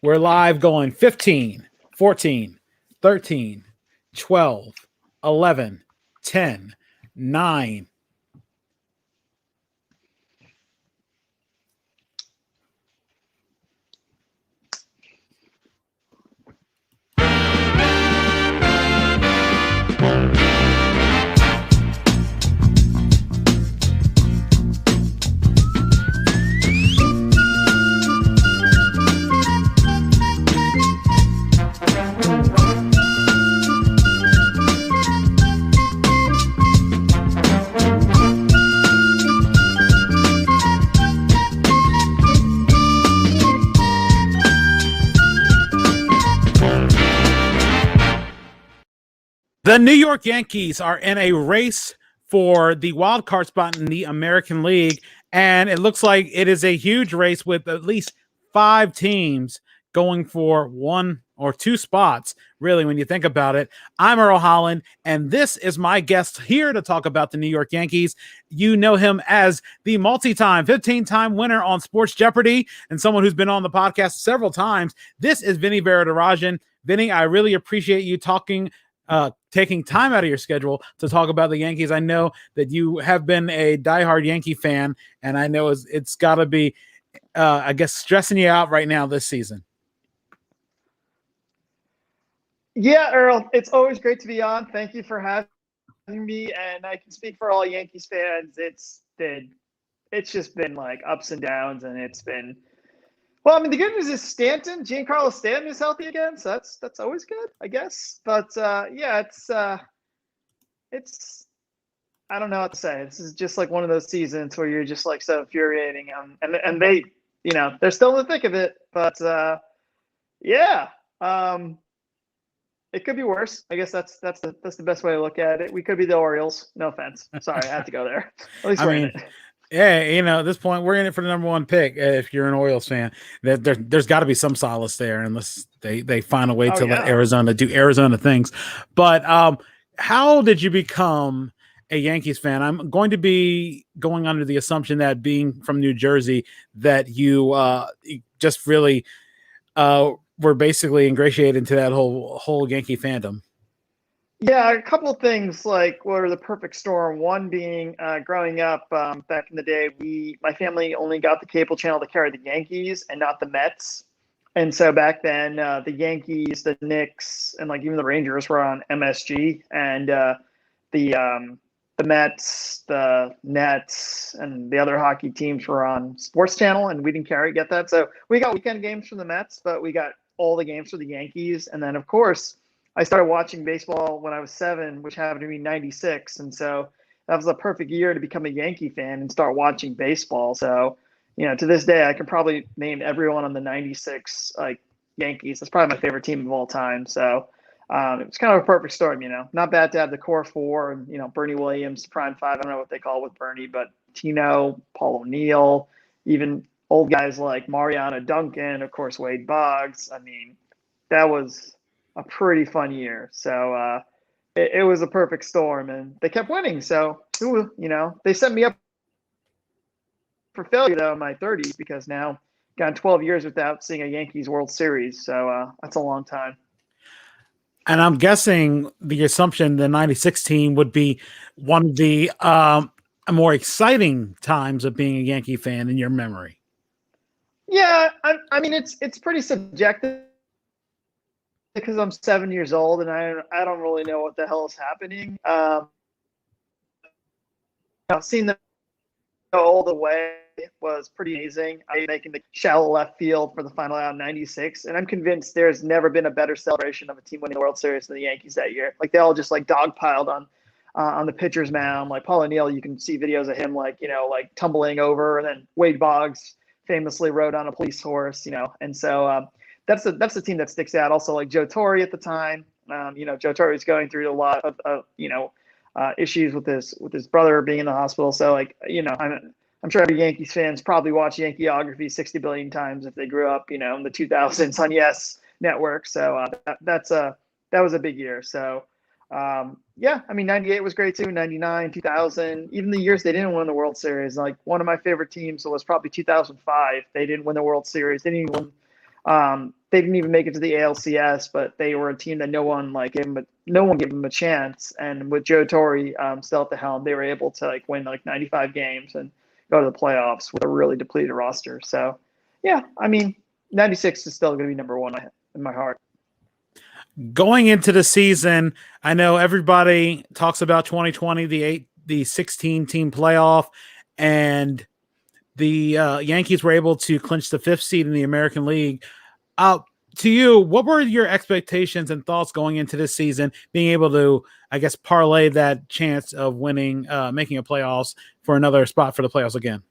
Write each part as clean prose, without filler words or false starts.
We're live going 15, 14, 13, 12, 11, 10, 9. The New York Yankees are in a race for the wild card spot in the American League, and it looks like it is a huge race with at least 5 teams going for 1 or 2 spots, really, when you think about it. I'm Earl Holland, and this is my guest here to talk about the New York Yankees. You know him as the multi-time, 15-time winner on Sports Jeopardy, and someone who's been on the podcast several times. This is Vinny Varadarajan. Vinny, I really appreciate you taking time out of your schedule to talk about the Yankees. I know that you have been a diehard Yankee fan, and I know it's got to be, I guess, stressing you out right now this season. Yeah, Earl, it's always great to be on. Thank you for having me, and I can speak for all Yankees fans. It's just been like ups and downs, and it's been. Well, I mean, the good news is Giancarlo Stanton is healthy again, so that's always good, I guess. But yeah, it's I don't know what to say. This is just like one of those seasons where you're just like so infuriating, and they, they're still in the thick of it. But yeah, it could be worse. I guess that's the best way to look at it. We could be the Orioles. No offense. Sorry, I had to go there. At least we're in it. Yeah, at this point, we're in it for the number 1 pick. If you're an Orioles fan, there's got to be some solace there, unless they find a way to let Arizona do Arizona things. But how did you become a Yankees fan? I'm going to be going under the assumption that being from New Jersey, that you just really were basically ingratiated into that whole Yankee fandom. Yeah, a couple of things like were the perfect storm. One being growing up back in the day, my family only got the cable channel to carry the Yankees and not the Mets. And so back then, the Yankees, the Knicks, and like even the Rangers were on MSG, and the Mets, the Nets, and the other hockey teams were on Sports Channel, and we didn't get that. So we got weekend games from the Mets, but we got all the games for the Yankees. And then, of course, I started watching baseball when I was 7, which happened to be 96. And so that was a perfect year to become a Yankee fan and start watching baseball. So, to this day, I can probably name everyone on the 96 Yankees. That's probably my favorite team of all time. So it was kind of a perfect storm, Not bad to have the core 4 and, Bernie Williams, prime 5. I don't know what they call it with Bernie, but Tino, Paul O'Neill, even old guys like Mariano Duncan, of course, Wade Boggs. I mean, that was a pretty fun year. So it was a perfect storm, and they kept winning. So, they set me up for failure, though, in my 30s, because now gone 12 years without seeing a Yankees World Series. So that's a long time. And I'm guessing the assumption the 96 team would be one of the more exciting times of being a Yankee fan in your memory. Yeah, I mean, it's pretty subjective, because I'm 7 years old and I don't really know what the hell is happening. Seeing them go all the way was pretty amazing. I making the shallow left field for the final out in 96, and I'm convinced there's never been a better celebration of a team winning the World Series than the Yankees that year. Like, they all just like dogpiled on the pitcher's mound. Like Paul O'Neill, you can see videos of him like tumbling over, and then Wade Boggs famously rode on a police horse, and so that's the team that sticks out. Also, like Joe Torre at the time. Joe Torre was going through a lot of issues with his brother being in the hospital. So I'm sure every Yankees fans probably watched Yankeeography 60 billion times if they grew up in the 2000s on Yes Network. So that was a big year. So yeah, I mean, 98 was great too. 99, 2000, even the years they didn't win the World Series. Like, one of my favorite teams was probably 2005. They didn't win the World Series. They didn't even win They didn't even make it to the ALCS, but they were a team that no one gave them a chance. And with Joe Torre still at the helm, they were able to like win like 95 games and go to the playoffs with a really depleted roster. So, yeah, I mean, 96 is still going to be number one in my heart. Going into the season, I know everybody talks about 2020, the 16-team playoff, and the Yankees were able to clinch the 5th seed in the American League. To you, what were your expectations and thoughts going into this season, being able to, I guess, parlay that chance of winning, making a playoffs for another spot for the playoffs again?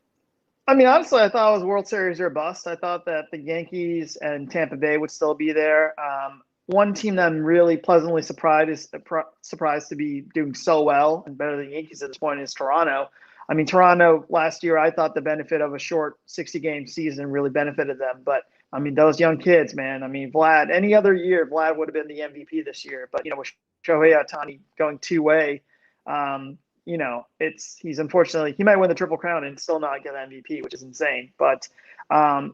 I mean, honestly, I thought it was World Series or bust. I thought that the Yankees and Tampa Bay would still be there. One team that I'm really pleasantly surprised to be doing so well and better than the Yankees at this point is Toronto. I mean, Toronto last year, I thought the benefit of a short 60-game season really benefited them. But, I mean, those young kids, man. I mean, Vlad, any other year, Vlad would have been the MVP this year. But, with Shohei Ohtani going two-way, he's unfortunately – he might win the Triple Crown and still not get MVP, which is insane. But, I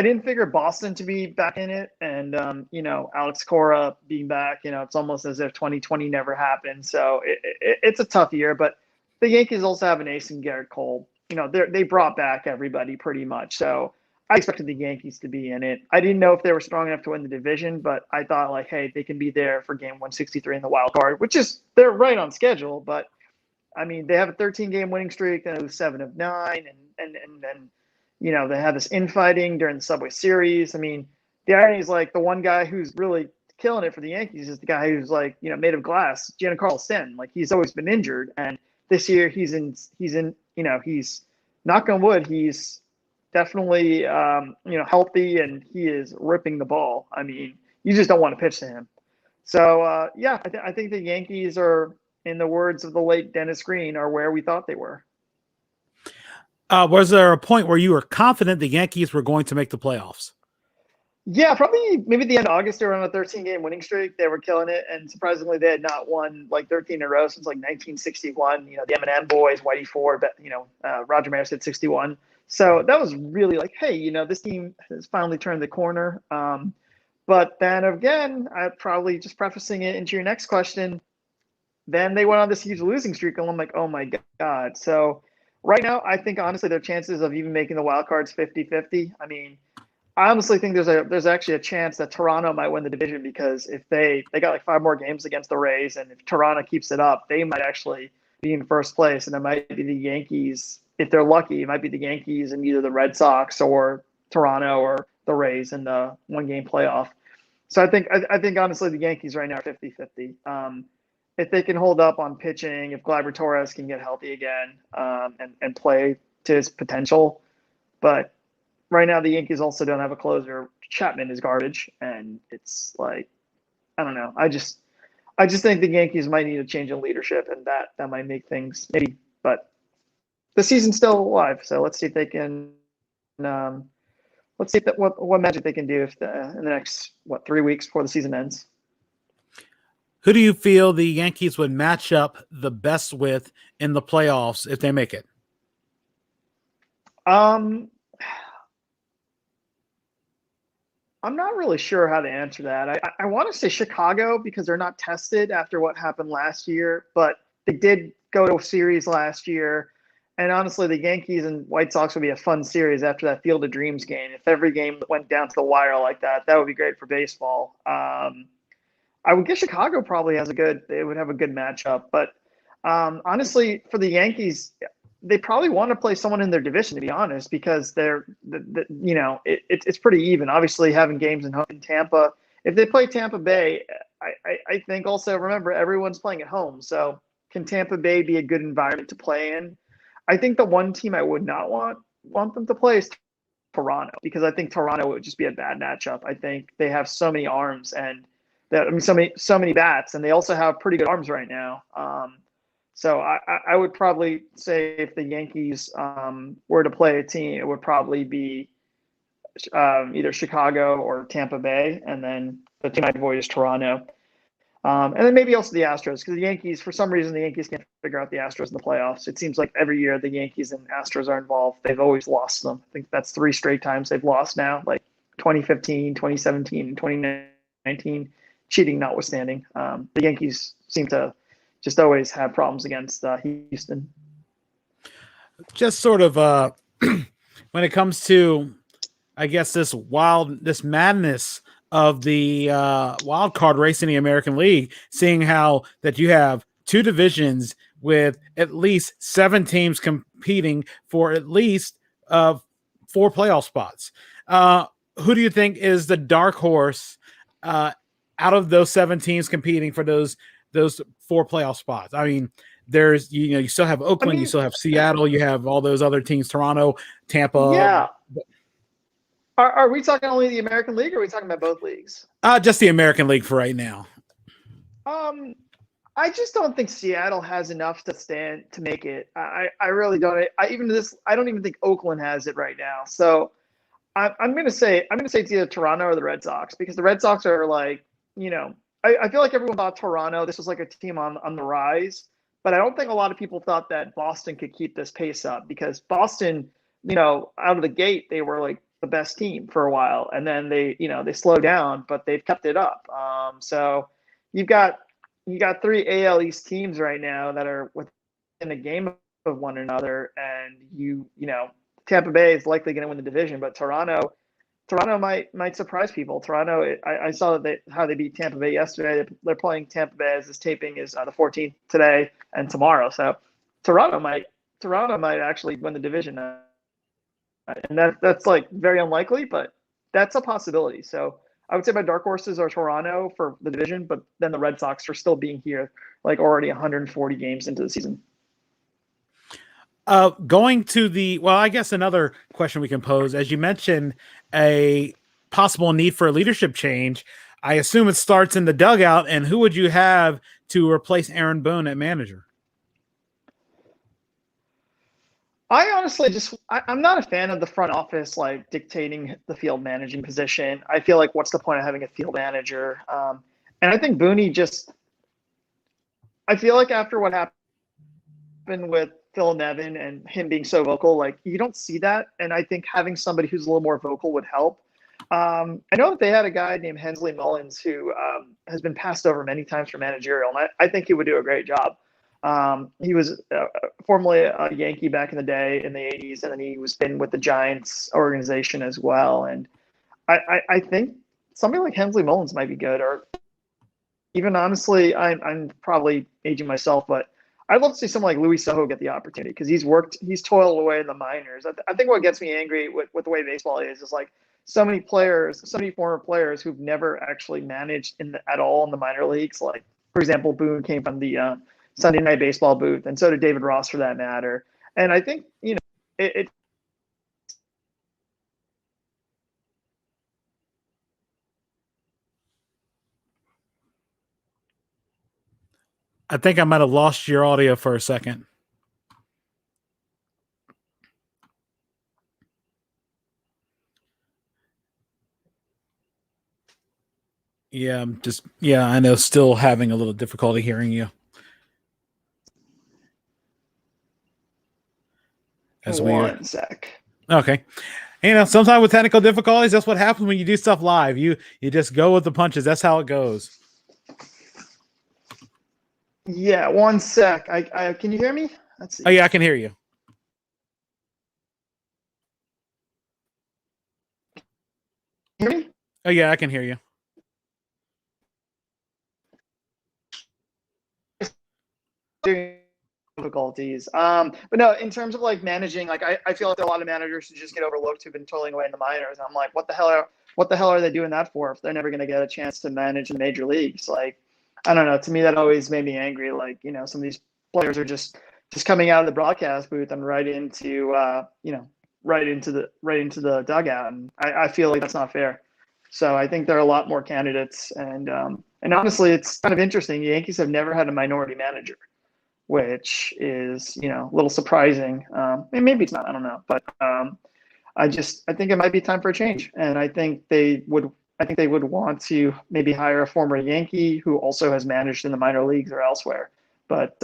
didn't figure Boston to be back in it. And, Alex Cora being back, it's almost as if 2020 never happened. So it's a tough year. But the Yankees also have an ace in Garrett Cole. They brought back everybody pretty much. So I expected the Yankees to be in it. I didn't know if they were strong enough to win the division, but I thought like, hey, they can be there for game 163 in the wild card, which is they're right on schedule. But I mean, they have a 13-game winning streak, and it was 7 of 9, and then they had this infighting during the Subway Series. I mean, the irony is like the one guy who's really killing it for the Yankees is the guy who's like made of glass, Giancarlo Stanton. Like he's always been injured, and this year he's knock on wood, he's definitely healthy, and he is ripping the ball. I mean, you just don't want to pitch to him. So I think the Yankees are, in the words of the late Dennis Green, are where we thought they were. Was there a point where you were confident the Yankees were going to make the playoffs? Yeah, probably maybe the end of August. They were on a 13-game winning streak. They were killing it, and surprisingly, they had not won like 13 in a row since like 1961. The M&M boys, Whitey Ford, Roger Maris had 61. So that was really like, hey, this team has finally turned the corner. But then again, I probably just prefacing it into your next question. Then they went on this huge losing streak, and I'm like, oh my God. So right now, I think honestly their chances of even making the wild cards 50-50. I mean, I honestly think there's actually a chance that Toronto might win the division, because if they got like 5 more games against the Rays, and if Toronto keeps it up, they might actually be in first place, and it might be the Yankees. If they're lucky, it might be the Yankees and either the Red Sox or Toronto or the Rays in the 1-game playoff. So I think honestly the Yankees right now are 50-50. If they can hold up on pitching, if Gleyber Torres can get healthy again and play to his potential. But right now the Yankees also don't have a closer. Chapman is garbage, and it's like, I don't know. I just think the Yankees might need a change in leadership, and that might make things maybe. But the season's still alive, so let's see if they can. Let's see what magic they can do in the next 3 weeks before the season ends. Who do you feel the Yankees would match up the best with in the playoffs if they make it? I'm not really sure how to answer that. I want to say Chicago, because they're not tested after what happened last year, but they did go to a series last year. And honestly, the Yankees and White Sox would be a fun series after that Field of Dreams game. If every game went down to the wire like that, that would be great for baseball. I would guess Chicago probably they would have a good matchup. But honestly, for the Yankees, they probably want to play someone in their division, to be honest, because it's pretty even. Obviously, having games in Tampa, if they play Tampa Bay, I think also remember everyone's playing at home. So can Tampa Bay be a good environment to play in? I think the one team I would not want them to play is Toronto, because I think Toronto would just be a bad matchup. I think they have so many arms and so many bats, and they also have pretty good arms right now. So I would probably say if the Yankees were to play a team, it would probably be either Chicago or Tampa Bay, and then the team I'd avoid is Toronto. And then maybe also the Astros, because the Yankees, for some reason, the Yankees can't figure out the Astros in the playoffs. It seems like every year the Yankees and Astros are involved, they've always lost them. I think that's 3 straight times they've lost now, like 2015, 2017, and 2019, cheating notwithstanding. The Yankees seem to just always have problems against Houston. Just sort of when it comes to, I guess, this madness of the wild card race in the American League, seeing how that you have two divisions with at least 7 teams competing for at least 4 playoff spots. Who do you think is the dark horse out of those 7 teams competing for those 4 playoff spots? I mean, there's you still have Oakland, you still have Seattle, you have all those other teams, Toronto, Tampa. Yeah. Are we talking only the American League, or are we talking about both leagues? Just the American League for right now. I just don't think Seattle has enough to make it. I really don't. I don't even think Oakland has it right now. So I'm gonna say it's either Toronto or the Red Sox, because the Red Sox are like, I feel like everyone thought Toronto, this was like a team on the rise, but I don't think a lot of people thought that Boston could keep this pace up, because Boston, out of the gate, they were like the best team for a while, and then they slowed down, but they've kept it up. So you got 3 AL East teams right now that are within a game of one another, and Tampa Bay is likely going to win the division, but Toronto might surprise people. Toronto, I saw how they beat Tampa Bay yesterday. They're playing Tampa Bay, as this taping is the 14th today and tomorrow. So Toronto might actually win the division, and that's like very unlikely, but that's a possibility. So I would say my dark horses are Toronto for the division, but then the Red Sox for still being here, like already 140 games into the season. Going to I guess another question we can pose, as you mentioned, a possible need for a leadership change. I assume it starts in the dugout, and who would you have to replace Aaron Boone at manager? I honestly I'm not a fan of the front office like dictating the field managing position. I feel like, what's the point of having a field manager? And I think Boone I feel like after what happened with Phil Nevin and him being so vocal, like, you don't see that. And I think having somebody who's a little more vocal would help. I know that they had a guy named Hensley Mullins who has been passed over many times for managerial, and I think he would do a great job. He was formerly a Yankee back in the day in the 80s, and then he was been with the Giants organization as well. And I think somebody like Hensley Mullins might be good, or even, honestly, I'm probably aging myself, but I'd love to see someone like Louis Soho get the opportunity, because he's toiled away in the minors. I think what gets me angry with the way baseball is like so many former players who've never actually managed at all in the minor leagues. Like, for example, Boone came from the Sunday Night Baseball booth, and so did David Ross, for that matter. And I think, it I think I might have lost your audio for a second. Yeah, I know, still having a little difficulty hearing you. One sec. Okay. Sometimes with technical difficulties, that's what happens when you do stuff live. You just go with the punches. That's how it goes. Yeah, one sec. I can you hear me? Let's see. Oh yeah, I can hear you. Hear me? Oh yeah, I can hear you. Difficulties. But no, in terms of like managing, like I feel like there are a lot of managers who just get overlooked, who've been toiling away in the minors. And I'm like, what the hell are they doing that for if they're never going to get a chance to manage in the major leagues? Like, I don't know. To me, that always made me angry. Like, some of these players are just coming out of the broadcast booth and right into the dugout, and I feel like that's not fair. So I think there are a lot more candidates, and honestly, it's kind of interesting. The Yankees have never had a minority manager, which is a little surprising. Maybe it's not. I don't know, but I think it might be time for a change, and I think they would want to maybe hire a former Yankee who also has managed in the minor leagues or elsewhere. But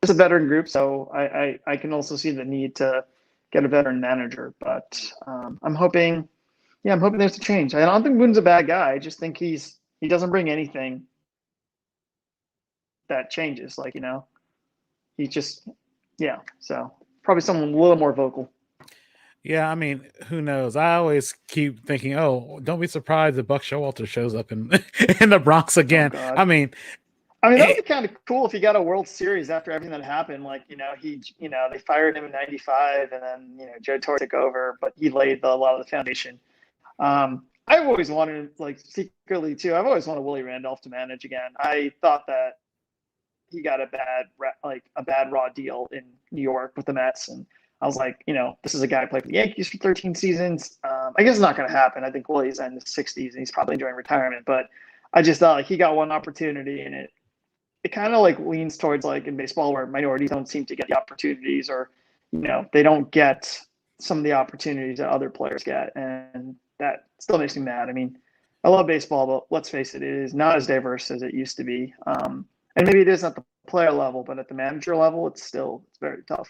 it's a veteran group, so I can also see the need to get a veteran manager. But I'm hoping Yeah, I'm hoping there's a change. I don't think Boone's a bad guy. I just think he doesn't bring anything that changes. Like, he just, yeah. So probably someone a little more vocal. Yeah, I mean, who knows? I always keep thinking, oh, don't be surprised if Buck Showalter shows up in in the Bronx again. Oh, God. I mean, that would be kind of cool if he got a World Series after everything that happened. Like, they fired him in '95, and then Joe Torre took over, but he laid a lot of the foundation. I've always wanted, like, secretly too. I've always wanted Willie Randolph to manage again. I thought that he got a bad raw deal in New York with the Mets, and I was like, this is a guy who played for the Yankees for 13 seasons. I guess it's not going to happen. I think Willie's in his 60s and he's probably enjoying retirement. But I just thought, like, he got one opportunity, and it kind of like leans towards, like, in baseball where minorities don't seem to get the opportunities, or they don't get some of the opportunities that other players get, and that still makes me mad. I mean, I love baseball, but let's face it is not as diverse as it used to be. And maybe it is at the player level, but at the manager level, it's very tough.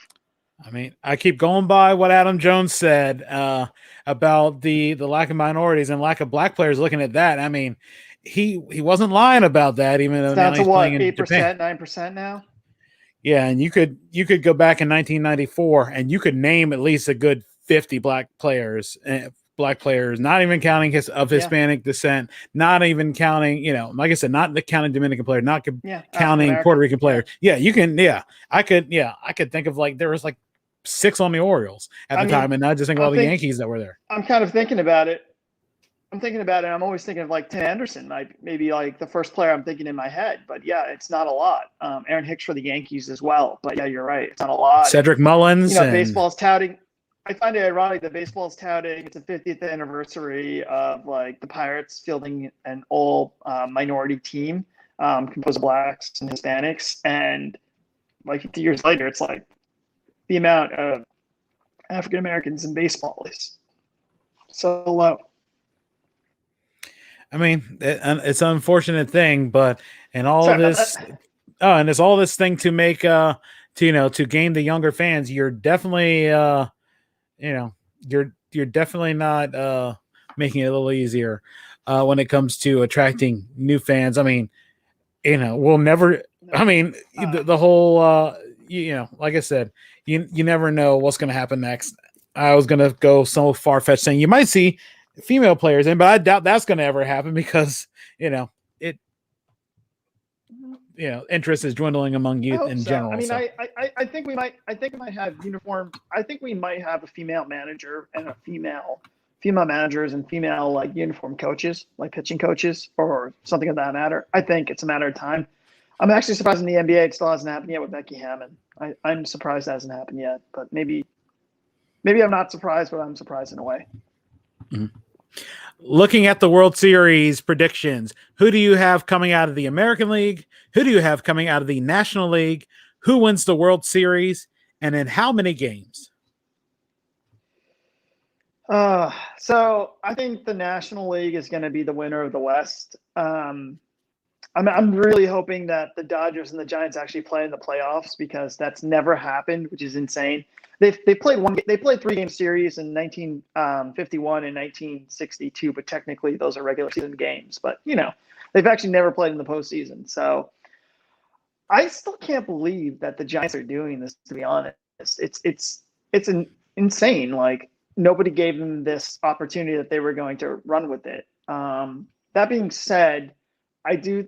I mean, I keep going by what Adam Jones said about the lack of minorities and lack of black players. Looking at that, I mean, he wasn't lying about that. Even though now he's playing in 8%, 9% now. Yeah, and you could go back in 1994 and you could name at least a good 50 black players, not even counting Hispanic descent, not even counting, like I said, not counting Dominican players, not counting Puerto Rican players. Yeah, you can. Yeah, I could think of, like, there was like 6 on the Orioles at the time, and I just think of all the Yankees that were there. I'm kind of thinking about it. I'm always thinking of, like, Tim Anderson, maybe like the first player I'm thinking in my head. But yeah, it's not a lot. Aaron Hicks for the Yankees as well. But yeah, you're right. It's not a lot. Cedric Mullins. Baseball's touting. I find it ironic that baseball's touting it's the 50th anniversary of, like, the Pirates fielding an all minority team composed of blacks and Hispanics, and like 50 years later, it's like the amount of African Americans in baseball is so low. I mean, it's an unfortunate thing, but and it's all this thing to make to gain the younger fans. You're definitely you're definitely not making it a little easier when it comes to attracting new fans. I mean, we'll never. I mean, the whole like I said, you never know what's going to happen next. I was going to go so far-fetched saying you might see female players in, but I doubt that's going to ever happen because interest is dwindling among youth in general. I mean, so. I think we might have uniform. I think we might have a female manager and a female managers and female, like, uniform coaches, like pitching coaches or something of that matter. I think it's a matter of time. I'm actually surprised in the NBA it still hasn't happened yet with Becky Hammond. I'm surprised it hasn't happened yet, but maybe I'm not surprised, but I'm surprised in a way. Mm-hmm. Looking at the World Series predictions, who do you have coming out of the American League? Who do you have coming out of the National League? Who wins the World Series? And in how many games? So I think the National League is going to be the winner of the West. I'm really hoping that the Dodgers and the Giants actually play in the playoffs, because that's never happened, which is insane. They played 3-game series in 1951 and 1962, but technically those are regular season games. But they've actually never played in the postseason. So I still can't believe that the Giants are doing this. To be honest, it's insane. Like, nobody gave them this opportunity that they were going to run with it. That being said, I do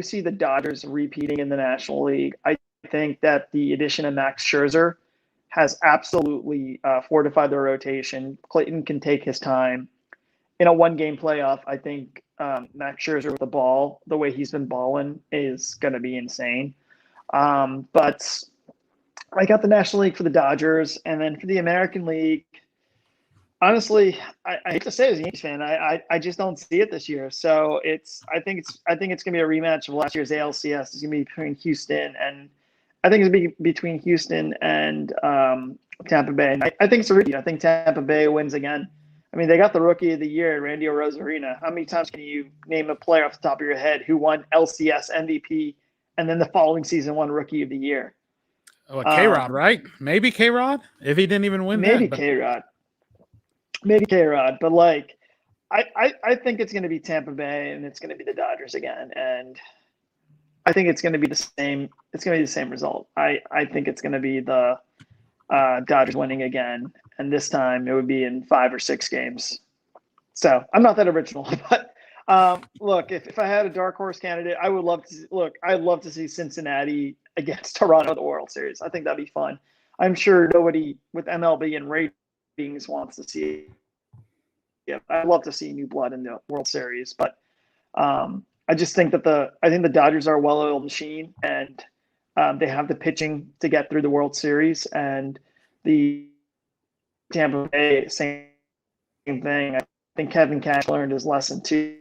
see the Dodgers repeating in the National League. I think that the addition of Max Scherzer has absolutely fortified their rotation. Clayton can take his time. In a one-game playoff, I think Max Scherzer with the ball, the way he's been balling, is going to be insane. But I got the National League for the Dodgers, and then for the American League, honestly, I hate to say it as a Yankees fan, I just don't see it this year. So I think it's going to be a rematch of last year's ALCS. It's going to be between Houston and Tampa Bay. I think it's a repeat. I think Tampa Bay wins again. I mean, they got the Rookie of the Year, Randy Arozarena. How many times can you name a player off the top of your head who won LCS MVP and then the following season won Rookie of the Year? Oh, K-Rod, right? Maybe K-Rod, if he didn't even win. Maybe K-Rod. But, like, I think it's going to be Tampa Bay and it's going to be the Dodgers again, and I think it's going to be the same. It's going to be the same result. I think it's going to be the Dodgers winning again, and this time it would be in 5 or 6 games. So I'm not that original, but look, if I had a dark horse candidate, I would love to look. I'd love to see Cincinnati against Toronto in the World Series. I think that'd be fun. I'm sure nobody with MLB and ratings wants to see it. Yeah, I'd love to see new blood in the World Series, but I just think that the Dodgers are a well-oiled machine, and they have the pitching to get through the World Series, and the Tampa Bay, same thing. I think Kevin Cash learned his lesson too,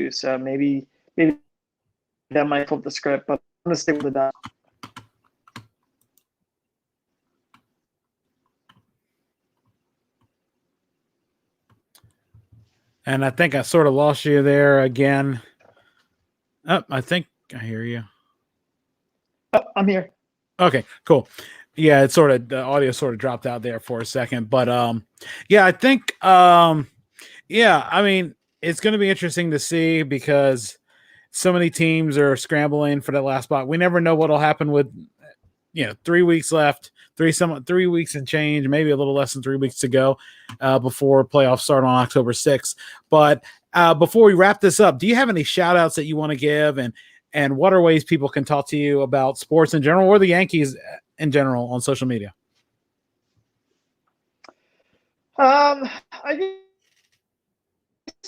so maybe that might flip the script, but I'm going to stick with the Dodgers. And I think I sort of lost you there again. Oh, I think I hear you. Oh, I'm here. Okay, cool. Yeah, it's sort of the audio sort of dropped out there for a second, but yeah, I think yeah, I mean, it's going to be interesting to see because so many teams are scrambling for that last spot. We never know what'll happen with 3 weeks left, 3 weeks and change, maybe a little less than 3 weeks to go before playoffs start on October 6th. But before we wrap this up, do you have any shout outs that you want to give, and what are ways people can talk to you about sports in general or the Yankees in general on social media? I guess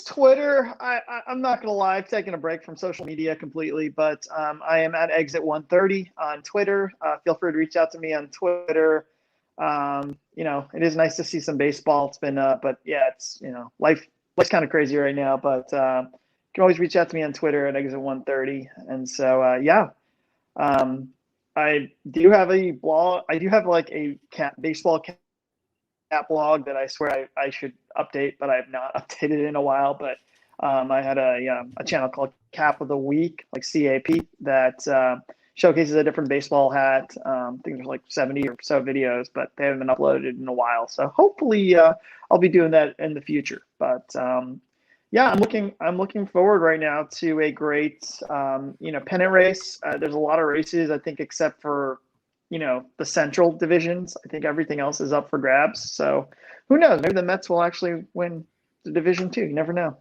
Twitter. I'm not gonna lie, I've taken a break from social media completely, but I am at Exit 130 on Twitter. Feel free to reach out to me on Twitter. It is nice to see some baseball. It's been but yeah, it's life's kind of crazy right now, but you can always reach out to me on Twitter at Exit 130. And so yeah. I do have a blog. I do have like a baseball cat blog that I swear I should update, but I have not updated it in a while. But I had a channel called Cap of the Week, like CAP, that showcases a different baseball hat. I think there's like 70 or so videos, but they haven't been uploaded in a while. So hopefully I'll be doing that in the future. But yeah, I'm looking forward right now to a great pennant race. There's a lot of races, I think, except for the central divisions. I think everything else is up for grabs. So who knows? Maybe the Mets will actually win the division too. You never know.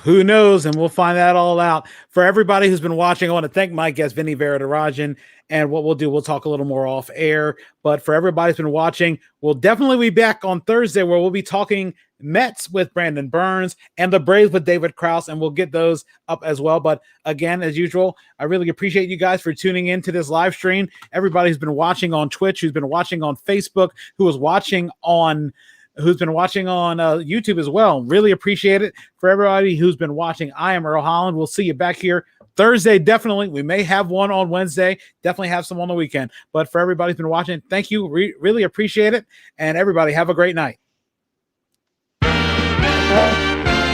Who knows? And we'll find that all out. For everybody who's been watching, I want to thank my guest, Vinny Varadarajan. And what we'll do, we'll talk a little more off air. But for everybody who's been watching, we'll definitely be back on Thursday where we'll be talking Mets with Brandon Burns and the Braves with David Krause, and we'll get those up as well. But again, as usual, I really appreciate you guys for tuning in to this live stream. Everybody who's been watching on Twitch, who's been watching on Facebook, who's been watching on YouTube as well. Really appreciate it. For everybody who's been watching, I am Earl Holland. We'll see you back here Thursday, definitely. We may have one on Wednesday. Definitely have some on the weekend. But for everybody who's been watching, thank you. Really appreciate it. And everybody, have a great night.